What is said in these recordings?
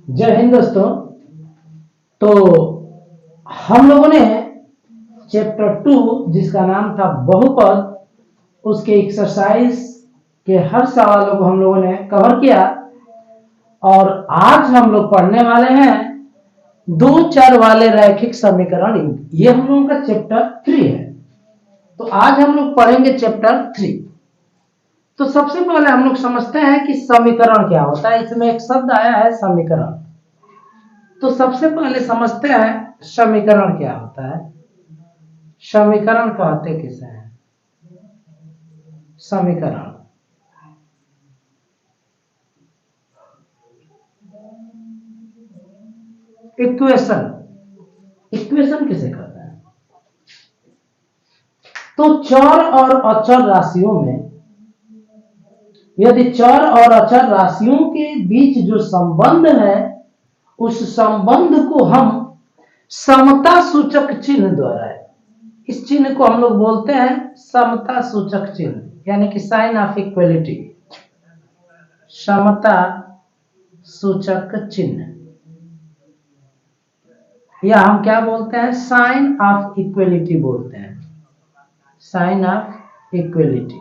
जय हिंद दोस्तों। तो हम लोगों ने चैप्टर 2 जिसका नाम था बहुपद, उसके एक्सरसाइज के हर सवालों को हम लोगों ने कवर किया और आज हम लोग पढ़ने वाले हैं दो चर वाले रैखिक समीकरण। ये हम लोगों का चैप्टर 3 है। तो आज हम लोग पढ़ेंगे चैप्टर 3। तो सबसे पहले हम लोग समझते हैं कि समीकरण क्या होता है। इसमें एक शब्द आया है समीकरण। तो सबसे पहले समझते हैं समीकरण क्या होता है। समीकरण कहते किसे हैं? समीकरण इक्वेशन, इक्वेशन किसे कहते हैं? तो चर और अचर राशियों में यदि चर और अचर राशियों के बीच जो संबंध है, उस संबंध को हम समता सूचक चिन्ह द्वारा, इस चिन्ह को हम लोग बोलते हैं समता सूचक चिन्ह, यानी कि साइन ऑफ इक्वलिटी, समता सूचक चिन्ह, या हम क्या बोलते हैं? साइन ऑफ इक्वलिटी बोलते हैं, साइन ऑफ इक्वलिटी।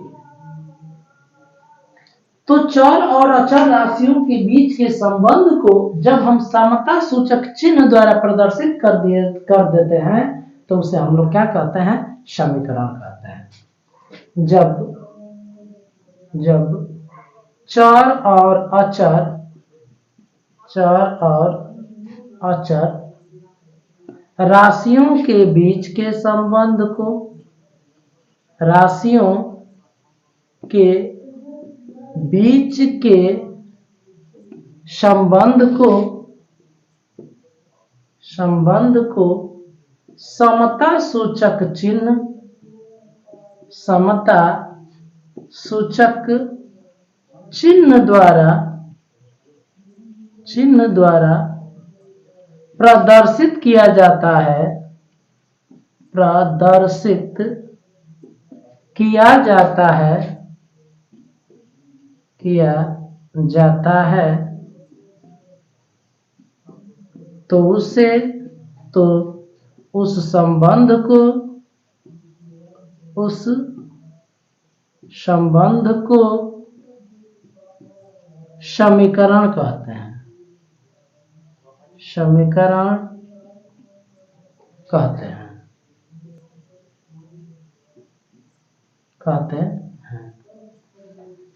तो चर और अचर राशियों के बीच के संबंध को जब हम समता सूचक चिन्ह द्वारा प्रदर्शित कर देते हैं तो उसे हम लोग क्या कहते हैं? समीकरण कहते हैं। जब चर और अचर राशियों के बीच के संबंध को, राशियों के बीच के संबंध को समता सूचक चिन्ह, समता सूचक चिन्ह द्वारा प्रदर्शित किया जाता है, प्रदर्शित किया जाता है, तो उस संबंध को समीकरण कहते हैं, समीकरण कहते हैं।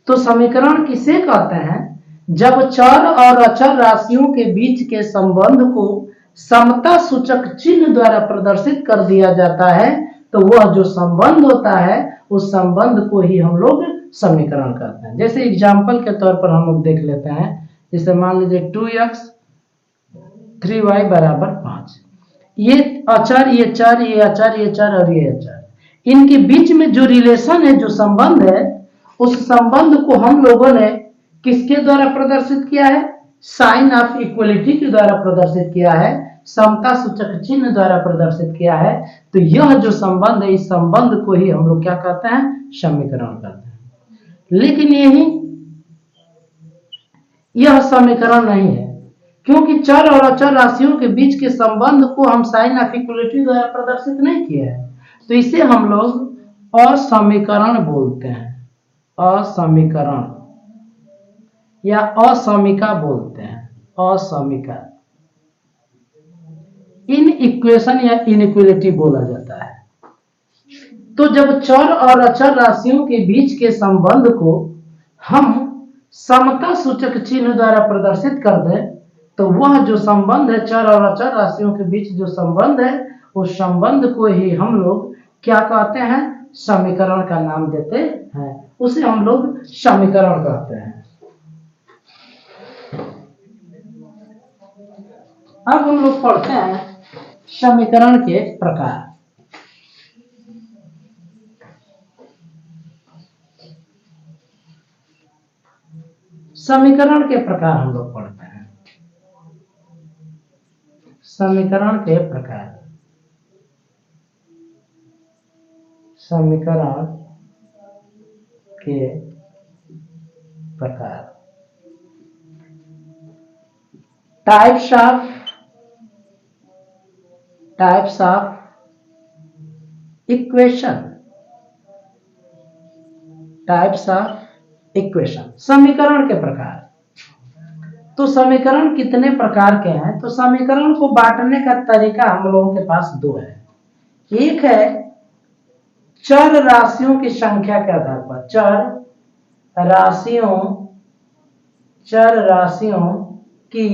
तो समीकरण किसे कहते हैं? जब चर और अचर राशियों के बीच के संबंध को समता सूचक चिन्ह द्वारा प्रदर्शित कर दिया जाता है, तो वह जो संबंध होता है उस संबंध को ही हम लोग समीकरण कहते हैं। जैसे एग्जाम्पल के तौर पर हम लोग देख लेते हैं। जैसे मान लीजिए 2x 3y बराबर 5। ये अचर, ये चर, ये अचर, ये चर और ये अचर, इनके बीच में जो रिलेशन है, जो संबंध है, उस संबंध को हम लोगों ने किसके द्वारा प्रदर्शित किया है? साइन ऑफ इक्वलिटी के द्वारा प्रदर्शित किया है, समता सूचक चिन्ह द्वारा प्रदर्शित किया है। तो यह जो संबंध है, इस संबंध को ही हम लोग क्या कहते हैं? समीकरण कहते हैं। लेकिन यह समीकरण नहीं है, क्योंकि चर और अचर राशियों के बीच के संबंध को हम साइन ऑफ इक्वलिटी द्वारा प्रदर्शित नहीं किए हैं, तो इसे हम लोग असमीकरण बोलते हैं, असमीकरण या असमीका बोलते हैं, असमीका। इन इक्वेशन या इनइक्वलिटी बोला जाता है। तो जब चर और अचर राशियों के बीच के संबंध को हम समता सूचक चिन्ह द्वारा प्रदर्शित कर दें, तो वह जो संबंध है, चर और अचर राशियों के बीच जो संबंध है, उस संबंध को ही हम लोग क्या कहते हैं? समीकरण का नाम देते हैं। उसे हम लोग समीकरण कहते हैं। अब हम लोग पढ़ते हैं समीकरण के प्रकार। समीकरण के प्रकार हम लोग पढ़ते हैं। समीकरण के प्रकार, समीकरण के प्रकार। Types of equation, types of equation, समीकरण के प्रकार। तो समीकरण कितने प्रकार के हैं? तो समीकरण को बांटने का तरीका हम लोगों के पास दो है। एक है चर राशियों की संख्या के आधार पर, चर राशियों की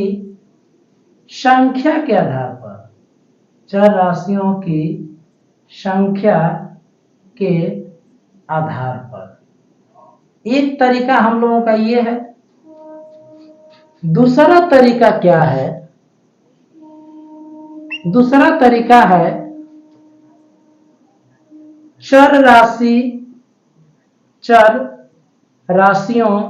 संख्या के आधार पर, चर राशियों की संख्या के आधार पर। एक तरीका हम लोगों का ये है। दूसरा तरीका क्या है? दूसरा तरीका है चर राशियों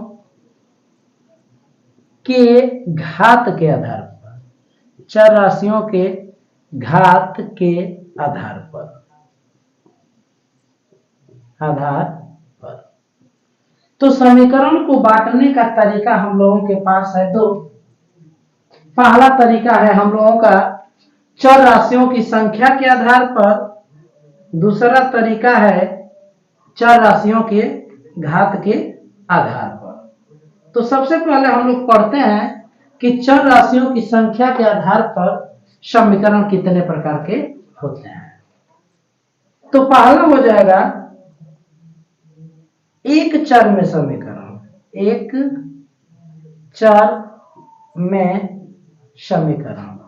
के घात के आधार पर, चर राशियों के घात के आधार पर, तो समीकरण को बांटने का तरीका हम लोगों के पास है दो। पहला तरीका है हम लोगों का चर राशियों की संख्या के आधार पर, दूसरा तरीका है चर राशियों के घात के आधार पर। तो सबसे पहले हम लोग पढ़ते हैं कि चर राशियों की संख्या के आधार पर समीकरण कितने प्रकार के होते हैं। तो पहला हो जाएगा एक चर में समीकरण, एक चर में समीकरण,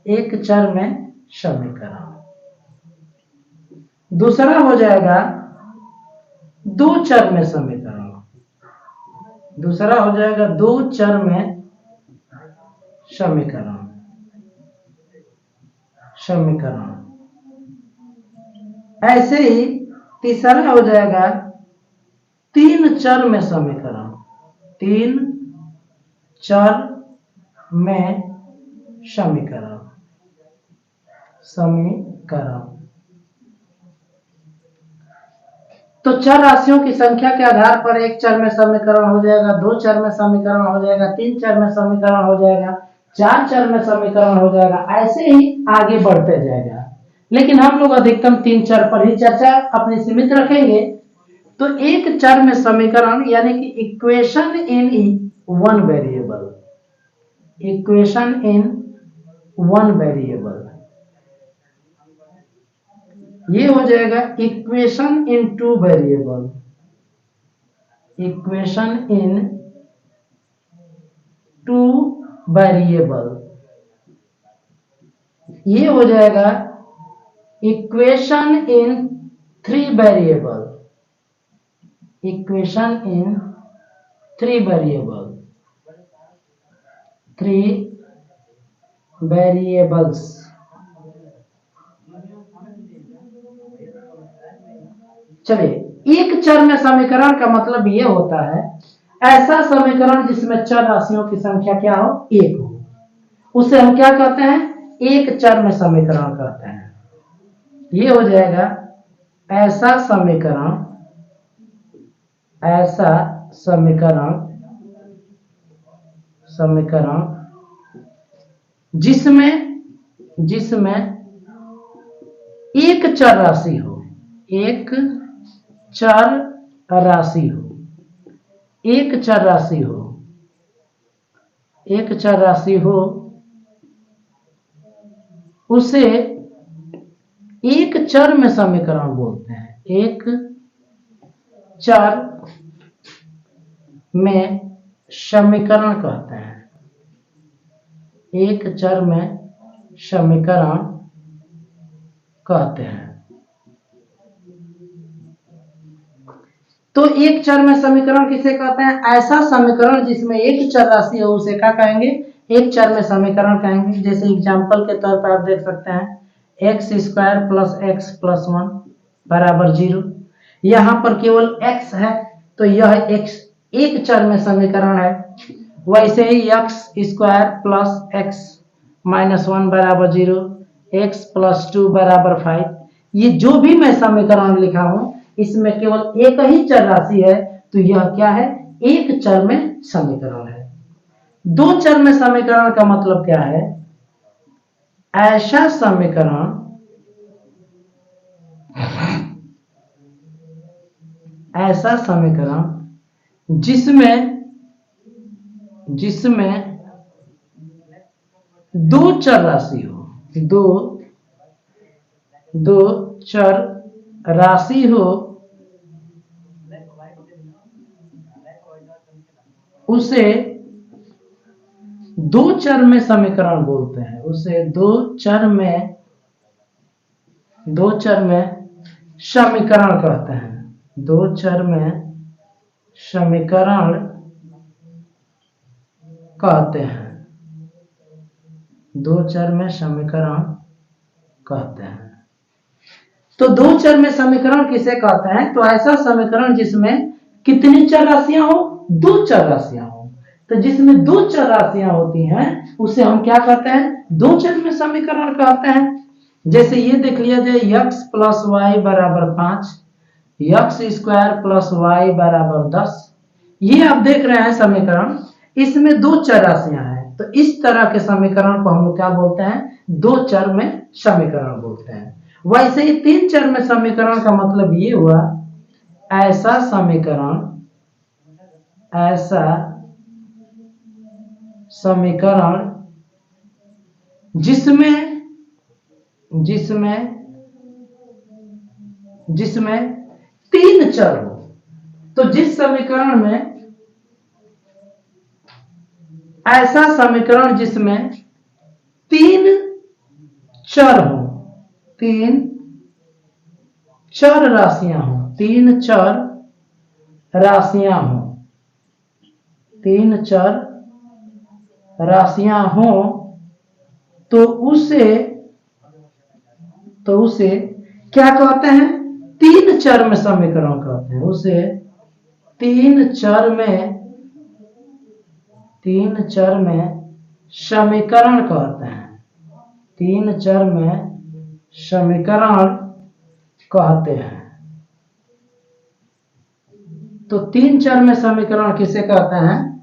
एक चर में समीकरण। दूसरा हो जाएगा दो चर में समीकरण, दूसरा हो जाएगा दो चर में समीकरण, ऐसे ही तीसरा हो जाएगा तीन चर में समीकरण, तीन चर में समीकरण। तो चर राशियों की संख्या के आधार पर एक चर में समीकरण हो जाएगा, दो चर में समीकरण हो जाएगा, तीन चर में समीकरण हो जाएगा, चार चर में समीकरण हो जाएगा, ऐसे ही आगे बढ़ते जाएगा। लेकिन हम लोग अधिकतम तीन चर पर ही चर्चा अपनी सीमित रखेंगे। तो एक चर में समीकरण यानी कि equation in one variable, equation in one variable, ये हो जाएगा equation in two variable, equation in two variable, ये हो जाएगा equation in three variable, equation in three variable, three variables. चलिए, एक चर में समीकरण का मतलब ये होता है ऐसा समीकरण जिसमें चर राशियों की संख्या क्या हो? एक हो, उसे हम क्या कहते हैं? एक चर में समीकरण कहते हैं। ये हो जाएगा ऐसा समीकरण, ऐसा समीकरण जिसमें एक चर राशि हो, एक चर राशि हो, एक चर राशि हो, एक चर राशि हो, उसे एक चर में समीकरण बोलते हैं। एक चर में समीकरण कहते हैं, एक चर में समीकरण कहते हैं। तो एक चर में समीकरण किसे कहते हैं? ऐसा समीकरण जिसमें एक चर राशि हो उसे क्या कहेंगे? एक चर में समीकरण कहेंगे। जैसे एग्जांपल के तौर पर आप देख सकते हैं x square plus x plus 1 बराबर 0। यहाँ पर केवल x है तो यह x एक चर में समीकरण है। वैसे ही x square plus x minus 1 बराबर 0, एक्स प्लस 2 बराबर 5, ये जो भी मैं समीकरण लिखा हूं इसमें केवल एक ही चर राशि है तो यह क्या है? एक चर में समीकरण है। दो चर में समीकरण का मतलब क्या है? ऐसा समीकरण जिसमें दो चर राशि हो, दो चर राशि हो, उसे दो चर में समीकरण बोलते हैं। उसे दो चर में समीकरण कहते हैं। दो चर में समीकरण कहते हैं। दो चर में समीकरण कहते हैं। तो दो चर में समीकरण किसे कहते हैं? तो ऐसा समीकरण जिसमें कितनी चर राशियां हो? दो चर राशियां हो। तो जिसमें दो चर राशियां होती हैं उसे हम क्या कहते हैं? दो चर में समीकरण कहते हैं। जैसे ये देख लिया जाए, x प्लस वाई बराबर 5, एक्स स्क्वायर प्लस वाई बराबर 10। ये आप देख रहे हैं समीकरण, इसमें दो चर राशियां हैं। तो इस तरह के समीकरण को हम लोग क्या बोलते हैं? दो चर में समीकरण बोलते हैं। वैसे ही तीन चर में समीकरण का मतलब ये हुआ, ऐसा समीकरण जिसमें तीन चर हो। तो जिस समीकरण में ऐसा समीकरण जिसमें तीन चर हो, तीन चर राशियां हो, तीन चर राशियां हो, तो उसे क्या कहते हैं? तीन चर में समीकरण कहते हैं। उसे तीन चर में समीकरण कहते हैं। तीन चर में समीकरण कहते हैं। तो तीन चर में समीकरण किसे कहते हैं?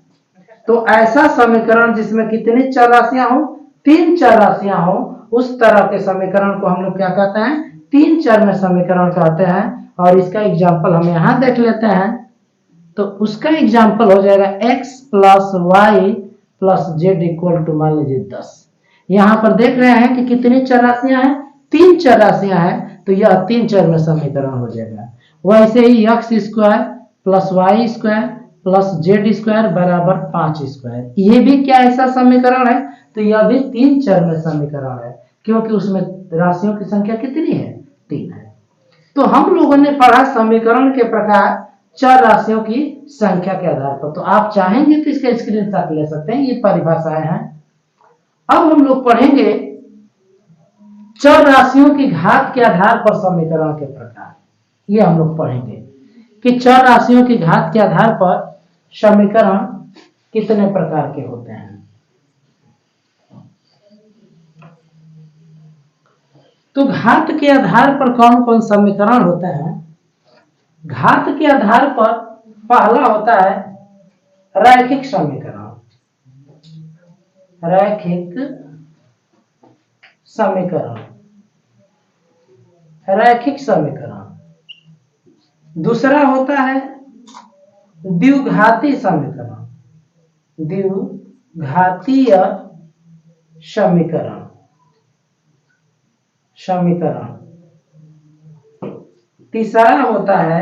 तो ऐसा समीकरण जिसमें कितनी चर राशियां हो? तीन चर राशियां हो, उस तरह के समीकरण को हम लोग क्या कहते हैं? तीन चर में समीकरण कहते हैं। और इसका एग्जाम्पल हम यहां देख लेते हैं। तो उसका एग्जाम्पल हो जाएगा x plus y plus z equal to मान लीजिए 10। यहां पर देख रहे हैं कि कितनी चर राशियां हैं? तीन चर राशियां हैं। तो यह तीन चर में समीकरण हो जाएगा। वैसे ही x square plus y square plus z square बराबर 5 स्क्वायर, ये भी क्या ऐसा समीकरण है? तो यह भी तीन चर में समीकरण है, क्योंकि उसमें राशियों की संख्या कितनी है? तीन है। तो हम लोगों ने पढ़ा समीकरण के प्रकार चर राशियों की संख्या के आधार पर। तो आप चाहेंगे तो इसका स्क्रीनशॉट ले सकते हैं, ये परिभाषाएं हैं। अब हम लोग पढ़ेंगे चर राशियों की घात के आधार पर समीकरण के प्रकार। ये हम लोग पढ़ेंगे कि चर राशियों की घात के आधार पर समीकरण कितने प्रकार के होते हैं। तो घात के आधार पर कौन कौन समीकरण होते हैं? घात के आधार पर पहला होता है रैखिक समीकरण। रैखिक समीकरण। दूसरा होता है द्विघाती समीकरण। द्विघातीय समीकरण। तीसरा होता है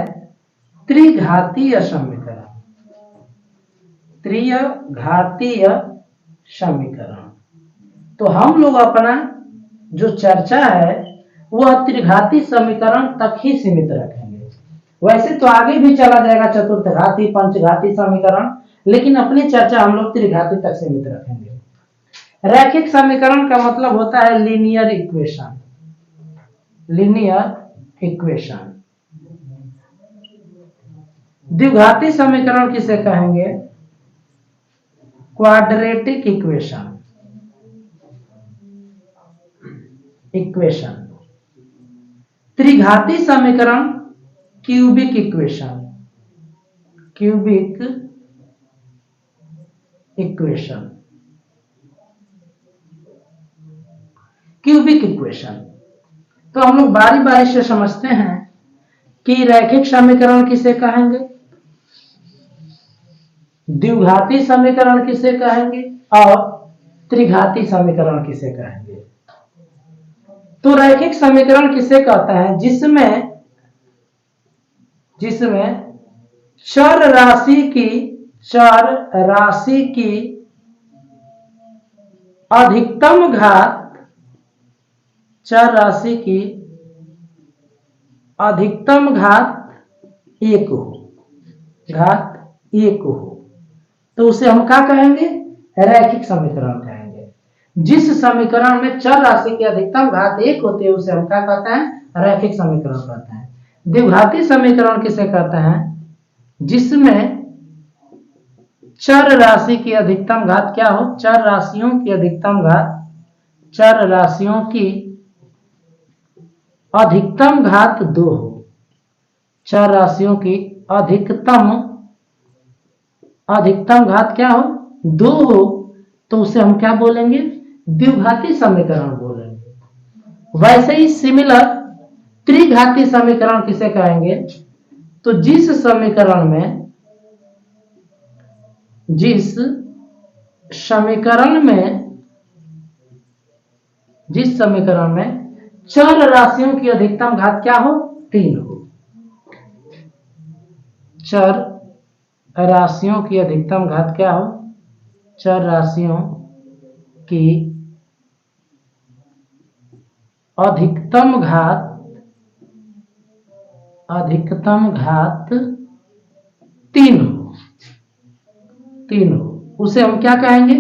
त्रिघातीय समीकरण। त्रिघातीय समीकरण। तो हम लोग अपना जो चर्चा है वह त्रिघाती समीकरण तक ही सीमित रखेंगे। वैसे तो आगे भी चला जाएगा चतुर्थघाती, पंचघाती समीकरण, लेकिन अपनी चर्चा हम लोग त्रिघाती तक सीमित रखेंगे। रैखिक समीकरण का मतलब होता है लीनियर इक्वेशन। द्विघाती समीकरण किसे कहेंगे? Quadratic equation. त्रिघाती समीकरण cubic equation. Equation, cubic equation. तो हम लोग बारी बारी से समझते हैं कि रैखिक समीकरण किसे कहेंगे, द्विघाती समीकरण किसे कहेंगे और त्रिघाती समीकरण किसे कहेंगे। तो रैखिक समीकरण किसे कहता है, जिसमें चर राशि की अधिकतम घात, चर राशि की अधिकतम घात एक हो, तो उसे हम क्या कहेंगे, रैखिक समीकरण कहेंगे। जिस समीकरण में चर राशि की अधिकतम घात एक होती है उसे हम क्या कहते हैं, रैखिक समीकरण कहते हैं। द्विघाती समीकरण किसे कहते हैं, जिसमें चर राशि की अधिकतम घात क्या हो, चर राशियों की अधिकतम घात दो हो, चर राशियों की अधिकतम घात क्या हो, दो हो, तो उसे हम क्या बोलेंगे, द्विघाती समीकरण बोलेंगे। वैसे ही सिमिलर त्रिघाती समीकरण किसे कहेंगे, तो जिस समीकरण में चर राशियों की अधिकतम घात क्या हो, तीन हो, चर राशियों की अधिकतम घात क्या हो, चर राशियों की अधिकतम घात तीन हो, उसे हम क्या कहेंगे,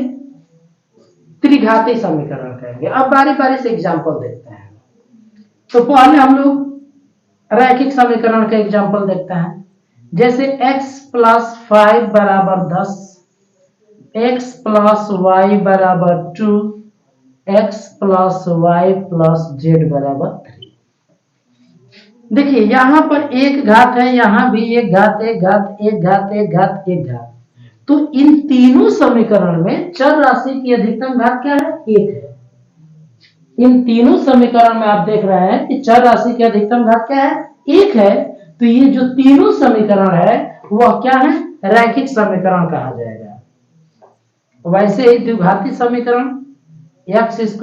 त्रिघाती समीकरण कहेंगे। अब बारी बारी से एग्जांपल देखते हैं। तो पहले हम लोग रैखिक समीकरण का एग्जांपल देखते हैं। जैसे x + 5 = 10, x + y = 2, x + y + z = 3। देखिए यहां पर एक घात है, यहां भी एक घात, एक घात, एक घात, एक घात, एक घात। तो इन तीनों समीकरण में चर राशि की अधिकतम घात क्या है, एक है। इन तीनों समीकरण में आप देख रहे हैं कि चर राशि की अधिकतम घात क्या है, एक है। तो ये जो तीनों समीकरण है वह क्या है, रैखिक समीकरण कहा जाएगा। वैसे ही द्विघाती समीकरण x² +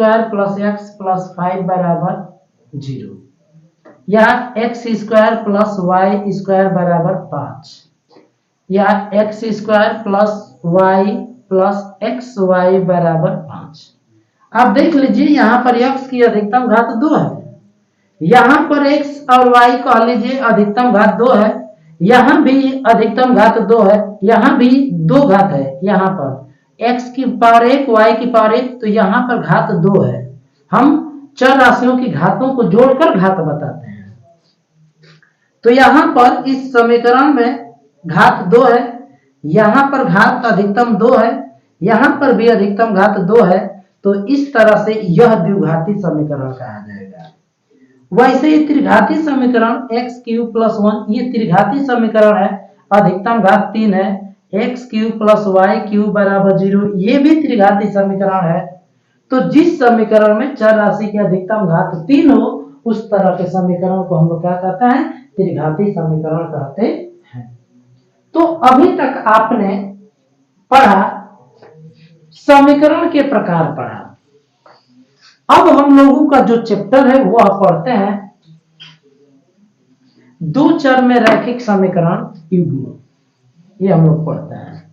x + 5 = 0, या x² + y² = 5, या x² + y + xy = 5। आप देख लीजिए यहां पर x की अधिकतम घात 2 है, यहां पर x और y कह लीजिए अधिकतम घात 2 है, यहां भी अधिकतम घात 2 है, यहां भी 2 घात है, यहां पर x की पावर 1 y की पावर 1, तो यहां पर घात 2 है। हम चर राशियों की घातों को जोड़कर घात बताते हैं। तो यहां पर इस समीकरण में घात 2 है, यहां पर घात अधिकतम 2 है, यहां पर भी अधिकतम घात 2 है। तो इस तरह से यह द्विघाती समीकरण कहा जाएगा। वैसे ही त्रिघाती समीकरण x³ + 1, ये त्रिघाती समीकरण है, अधिकतम घात 3 है, x³ + y³ = 0, ये भी त्रिघाती समीकरण है। तो जिस समीकरण में चर राशि की अधिकतम घात 3 हो उस तरह के समीकरण को हम लोग क्या कहते हैं, त्रिघाती समीकरण कहते हैं। तो अभी तक आपने पढ़ा, समीकरण के प्रकार पढ़ा। अब हम लोगों का जो चैप्टर है वह पढ़ते हैं दो चर में रैखिक समीकरण युग्म। ये हम लोग पढ़ते हैं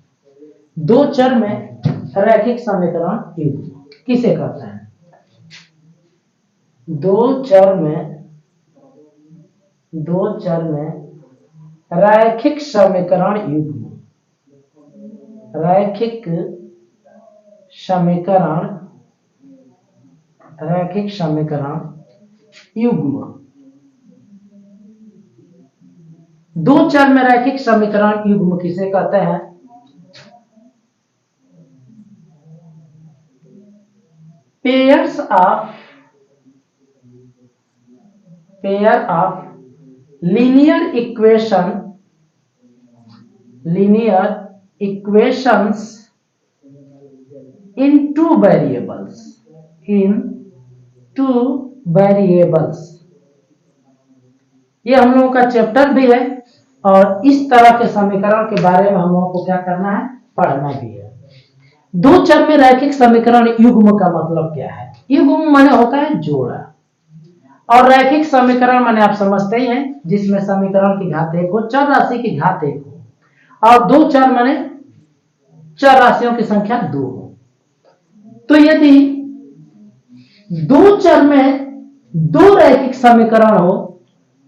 दो चर में रैखिक समीकरण युग्म किसे कहते हैं। दो चर में रैखिक समीकरण युग्म, रैखिक समीकरण युग्म। दो चर में रैखिक समीकरण युग्म किसे कहते हैं। Pair of linear equations in two variables, in two variables. ये हम लोगों का चैप्टर भी है और इस तरह के समीकरण के बारे में हम लोगों को क्या करना है, पढ़ना भी है। दो चर में रैखिक समीकरण युग्म का मतलब क्या है? युग्म माने होता है जोड़ा, और रैखिक समीकरण माने आप समझते ही हैं जिसमें समीकरण की घात एक हो, चर राशि की घात एक हो, और दो चर माने चर राशियों की संख्या दो हो। तो यदि दो चर में दो रैखिक समीकरण हो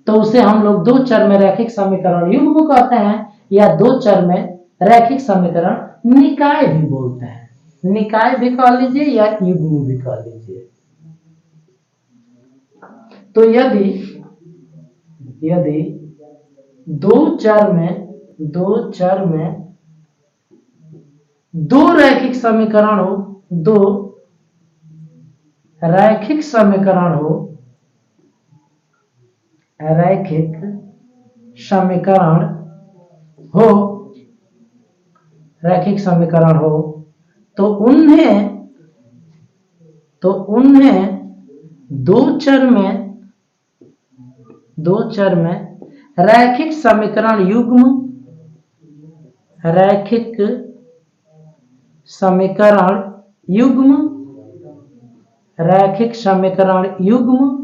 तो उसे हम लोग दो चर में रैखिक समीकरण युग्म कहते हैं, या दो चर में रैखिक समीकरण निकाय भी बोलते हैं। निकाय भी कह लीजिए या युग्म भी कह लीजिए। तो यदि दो चर में दो रैखिक समीकरण हो, दो रैखिक समीकरण हो, रैखिक समीकरण हो, रैखिक समीकरण हो, तो उन्हें दो चर में रैखिक समीकरण युग्म, रैखिक समीकरण युग्म, रैखिक समीकरण युग्म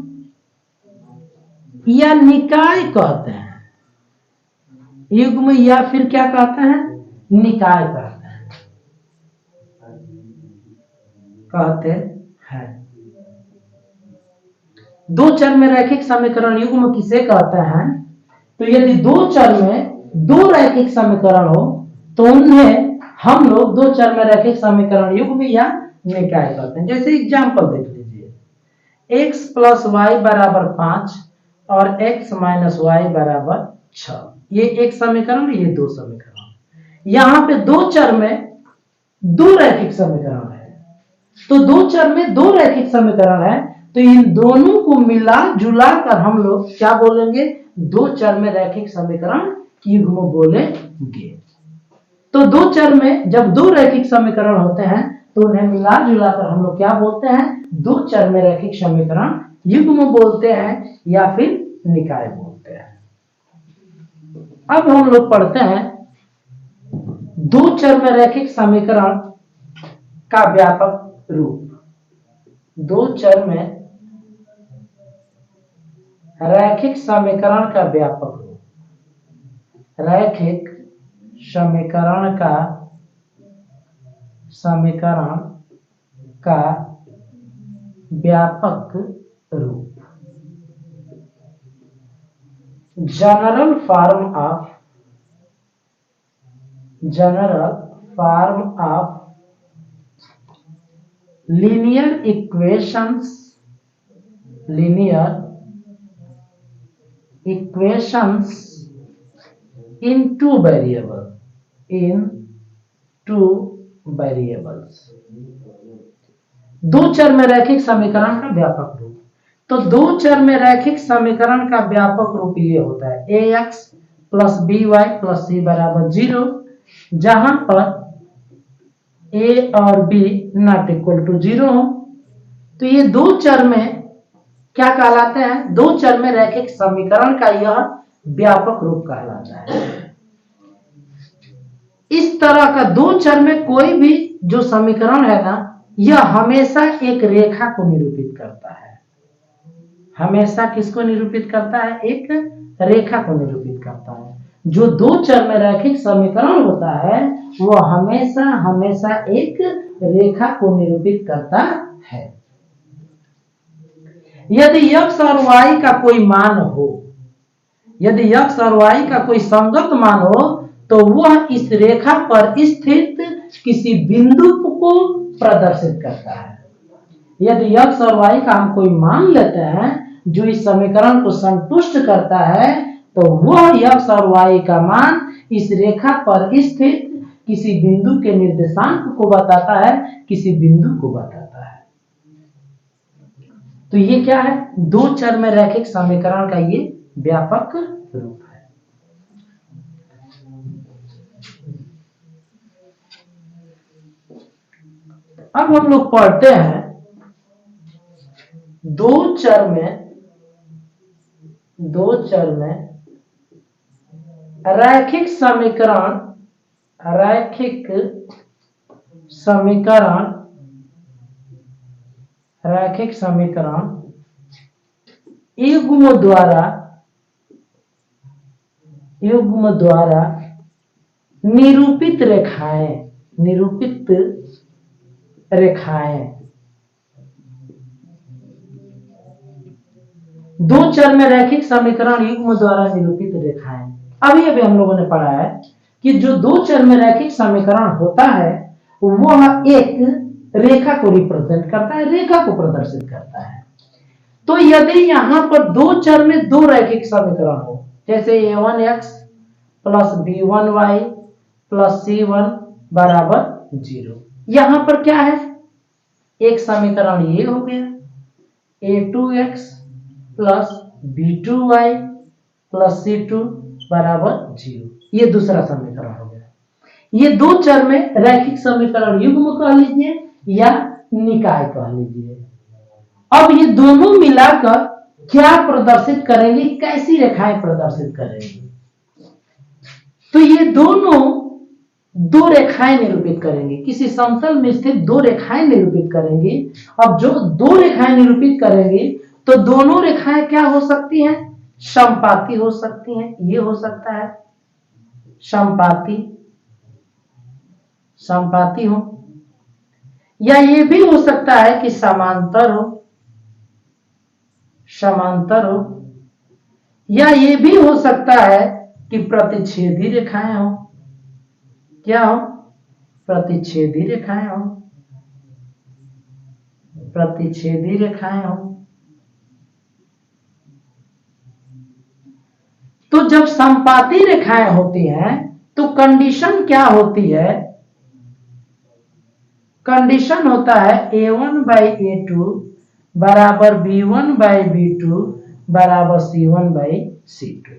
या निकाय कहते हैं। युग्म या फिर क्या कहते हैं, निकाय कहते हैं। दो चर में रैखिक समीकरण युग्म किसे कहते हैं? तो यदि दो चर में दो रैखिक समीकरण हो तो उन्हें हम लोग दो चर में रैखिक समीकरण युग्म या निकाय कहते हैं। जैसे एग्जांपल देख लीजिए, x प्लस वाई बराबर 5 और x माइनस वाई बराबर 6, ये एक समीकरण, ये दो समीकरण। यहां पे दो चर में दो रैखिक समीकरण है, तो दो चर में दो रैखिक समीकरण है, तो इन दोनों को मिला जुला कर हम लोग क्या बोलेंगे, दो चर में रैखिक समीकरण युग्म बोलेंगे। तो दो चर में जब दो रैखिक समीकरण होते हैं तो उन्हें मिला जुला कर हम लोग क्या बोलते हैं, दो चर में रैखिक समीकरण युग्म बोलते हैं या फिर निकाय बोलते हैं। अब हम लोग पढ़ते हैं दो चर में रैखिक समीकरण का व्यापक रूप। दो चर में रैखिक समीकरण का व्यापक रूप, रैखिक समीकरण का व्यापक रूप। General form of linear equations in two variables। दो चर में रैखिक समीकरण का व्यापक रूप। तो दो चर में रैखिक समीकरण का व्यापक रूप ये होता है ax plus by plus c बराबर 0, जहां पर a और b नॉट इक्वल टू 0 हो। तो ये दो चर में क्या कहलाते हैं, दो चर में रैखिक समीकरण का यह व्यापक रूप कहलाता है। इस तरह का दो चर में कोई भी जो समीकरण है ना, यह हमेशा एक रेखा को निरूपित करता है। हमेशा किसको निरूपित करता है, एक रेखा को निरूपित करता है। जो दो चर में रैखिक समीकरण होता है वह हमेशा एक रेखा को निरूपित करता है। यदि x और y का कोई मान हो, यदि x और y का कोई संगत मान हो तो वह इस रेखा पर स्थित किसी बिंदु को प्रदर्शित करता है। यदि x और y का हम कोई मान लेते हैं जो इस समीकरण को संतुष्ट करता है तो वह x और y का मान इस रेखा पर स्थित किसी बिंदु के निर्देशांक को बताता है, किसी बिंदु को बताता है। तो ये क्या है, दो चर में रैखिक समीकरण का ये व्यापक रूप है। अब हम लोग पढ़ते हैं दो चर में रैखिक समीकरण युग्म द्वारा निरूपित रेखाएं दो चर में रैखिक समीकरण युग्म द्वारा निरूपित रेखाएं। अभी हम लोगों ने पढ़ा है कि जो दो चर में रैखिक समीकरण होता है वह एक रेखा को रिप्रेजेंट करता है, रेखा को प्रदर्शित करता है। तो यदि यहां पर दो चर में दो रैखिक समीकरण हो, जैसे a1x plus b1y plus c1 बराबर 0, यहां पर क्या है, एक समीकरण ये हो गया a2x plus b2y plus c2 बराबर 0, ये दूसरा समीकरण हो गया। ये दो चर में रैखिक समीकरण युग्म कह लीजिए या निकाय कह लीजिए। अब ये दोनों मिलाकर क्या प्रदर्शित करेंगे, कैसी रेखाएं प्रदर्शित करेंगे? तो ये दोनों दो रेखाएं निरूपित करेंगे, किसी समतल में स्थित दो रेखाएं निरूपित करेंगे। अब जो दो रेखाएं निरूपित करेंगे तो दोनों रेखाएं क्या हो सकती हैं, समपाती हो सकती हैं। ये हो सकता है समपाती हो, या ये भी हो सकता है कि समांतर हो, या ये भी हो सकता है कि प्रतिच्छेदी रेखाएं हो। क्या हो, प्रतिच्छेदी रेखाएं हो। तो जब समपाती रेखाएं होती हैं तो कंडीशन क्या होती है, कंडीशन होता है a1/a2 बराबर b1/b2 बराबर c1/c2।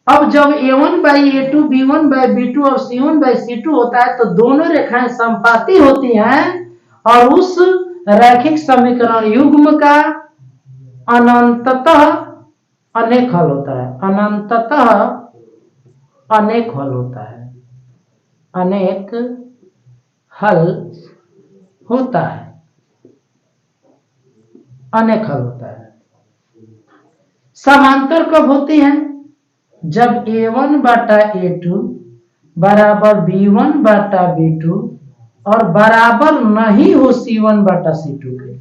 अब जब a1/a2 b1/b2 और c1/c2 होता है तो दोनों रेखाएं समपाती होती हैं और उस रैखिक समीकरण युग्म का अनंततः अनेक हल होता है, अनंततः अनेक हल होता है, अनेक हल होता है, अनेक हल होता है। समांतर कब होती हैं, जब a1/a2 बराबर b1/b2 और बराबर नहीं हो c1/c2 के,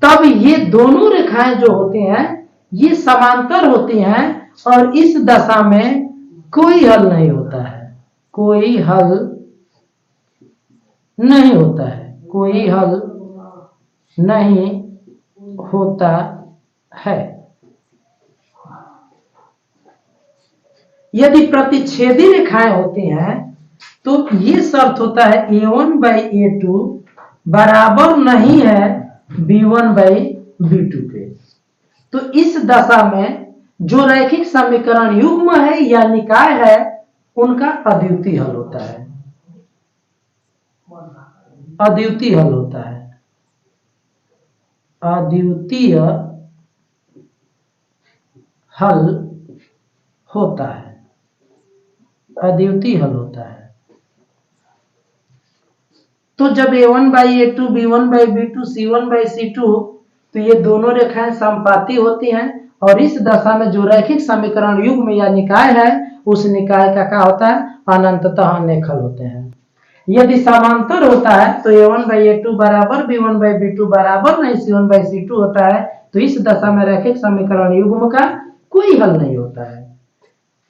तब ये दोनों रेखाएं जो होती हैं ये समांतर होती हैं और इस दशा में कोई हल नहीं होता है, कोई हल नहीं होता है, कोई हल नहीं होता है। यदि प्रतिच्छेदी रेखाएं होती हैं तो ये शर्त होता है a1/a2 बराबर नहीं है b1/b2 के। तो इस दशा में जो रैखिक समीकरण युग्म है या निकाय है उनका अद्वितीय हल होता है, अद्वितीय हल होता है, अद्वितीय हल होता है, अद्वितीय हल होता है। तो जब a1/a2 b1/b2 c1/c2 तो ये दोनों रेखाएं समपाती होती हैं और इस दशा में जो रैखिक समीकरण युग्म या निकाय है उस निकाय का क्या होता है, अनंततः अनेक हल होते हैं। यदि समांतर होता है तो a1/a2 बराबर b1/b2 बराबर नहीं c1/c2 होता है, तो इस दशा में रैखिक समीकरण युग्म का कोई हल नहीं होता है।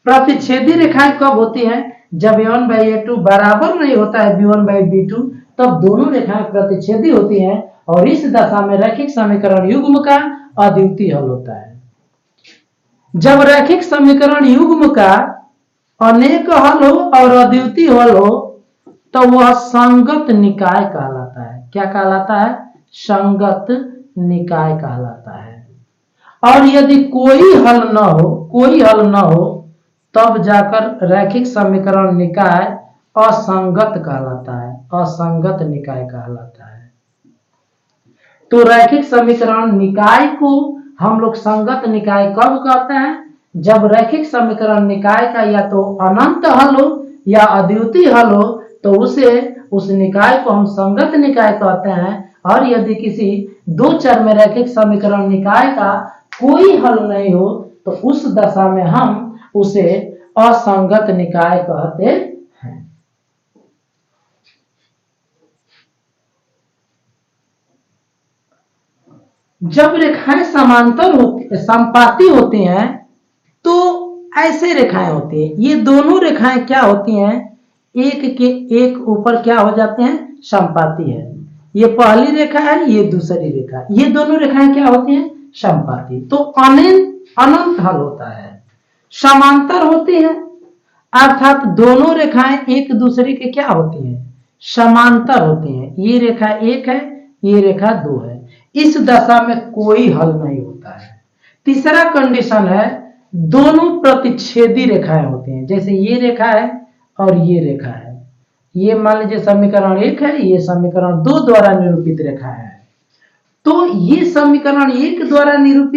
प्रतिच्छेदी रेखाएं कब होती हैं, जब a1/a2 बराबर नहीं होता है b1/b2, तब दोनों रेखाएं प्रतिच्छेदी होती हैं और इस दशा में रैखिक समीकरण युग्म का अद्वितीय हल होता है। जब रैखिक समीकरण युग्म का अनेक हल हो और अद्वितीय हल हो तो वह संगत निकाय कहलाता है। क्या कहलाता है, संगत निकाय कहलाता है। और यदि कोई हल न हो तब जाकर रैखिक समीकरण निकाय असंगत कहलाता है, असंगत निकाय कहलाता है। तो रैखिक समीकरण निकाय को हम लोग संगत निकाय कब कहते हैं? जब रैखिक समीकरण निकाय का या तो अनंत हल हो या अद्वितीय हल हो तो उस निकाय को हम संगत निकाय कहते हैं। और यदि किसी दो चर में रैखिक समीकरण निकाय का कोई हल नहीं हो तो उस दशा में हम उसे असंगत निकाय कहते हैं। जब रेखाएं समांतर समपाती होती हैं तो ऐसे रेखाएं होती हैं। ये दोनों रेखाएं क्या होती हैं? एक के एक ऊपर क्या हो जाते हैं? समपाती है। ये पहली रेखा है, ये दूसरी रेखा, ये दोनों रेखाएं क्या होती हैं? समपाती। तो अनंत हल होता है। समांतर होती है अर्थात दोनों रेखाएं एक दूसरे के क्या होती हैं? समांतर होती हैं। ये रेखा एक है, ये रेखा दो है। इस दशा में कोई हल नहीं होता है। तीसरा कंडीशन है दोनों प्रतिच्छेदी रेखाएं होती हैं। जैसे ये रेखा है और ये रेखा है, ये मान लीजिए समीकरण 1 है, ये समीकरण 2 द्वारा निरूपित रेखा है। तो ये समीकरण 1 द्वारा निरूपित